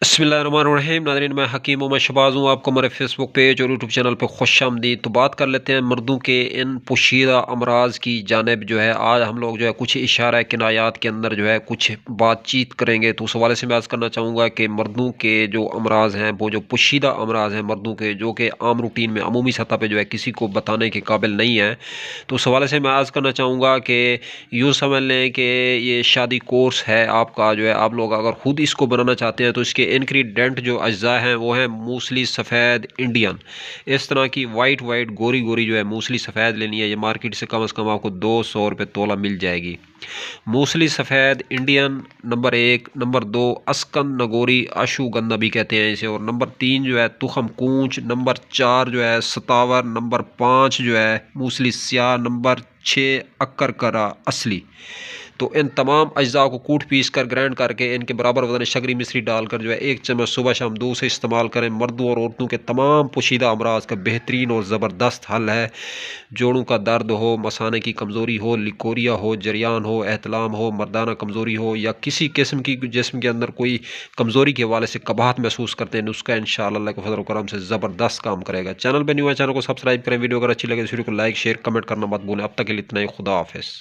बिस्मिल्लाहिर्रहमानिर्रहीम। नाज़रीन, मैं हकीम उमर शहबाज हूँ। आपको हमारे फेसबुक पेज और यूट्यूब चैनल पे खुशामदीद। तो बात कर लेते हैं मर्दों के इन पोशीदा अमराज की जानिब। जो है आज हम लोग जो है कुछ इशारा किनायात के अंदर जो है कुछ बातचीत करेंगे। तो उस हवाले से मैं आज करना चाहूँगा कि मर्दों के जो अमराज हैं, वो जो पोशीदा अमराज हैं मर्दों के, जो कि आम रूटीन में अमूमी सतह पर जो है किसी को बताने के काबिल नहीं है। तो उस हवाले से मैं आज करना चाहूँगा कि यूँ समझ लें कि ये शादी कोर्स है आपका। जो है आप लोग अगर ख़ुद इसको बनाना चाहते हैं तो इसके इंग्रेडिएंट जो अज्जा हैं वो हैं मूसली सफ़ेद इंडियन। इस तरह की वाइट वाइट गोरी गोरी जो है मूसली सफ़ेद लेनी है। ये मार्केट से कम आपको 200 रुपये तोला मिल जाएगी। मूसली सफ़ेद इंडियन नंबर 1। नंबर 2 अस्कन नगोरी अशुगंधा भी कहते हैं इसे। और नंबर 3 जो है तुखम कूंच। नंबर 4 जो है सतावर। नंबर 5 जो है मूसली स्याह। नंबर 6 अक्कर करा असली। तो इन तमाम अज्जा को कूट पीस कर ग्राइंड करके इनके बराबर वजन शकरी मिश्री डालकर जो है 1 चम्मच सुबह शाम दूध से इस्तेमाल करें। मर्दों और औरतों के तमाम पोशीदा अमराज का बेहतरीन और ज़बरदस्त हल है। जोड़ों का दर्द हो, मसाने की कमज़ोरी हो, लिकोरिया हो, जरियान हो, एहतलाम हो, मर्दाना कमज़ोरी हो, या किसी किस्म की जिस्म के अंदर कोई कमज़ोरी के हवाले से कबाहत महसूस करते हैं, नुस्खा इंशाअल्लाह अल्लाह के फजल करम से ज़बरदस्त काम करेगा। चैनल पर न्यू है, चैनल को सब्सक्राइब करें। वीडियो अगर अच्छी लगे तो वीडियो को लाइक शेयर कमेंट करना मत भूलें। अब तक के लिए इतना ही। खुदा हाफिज़।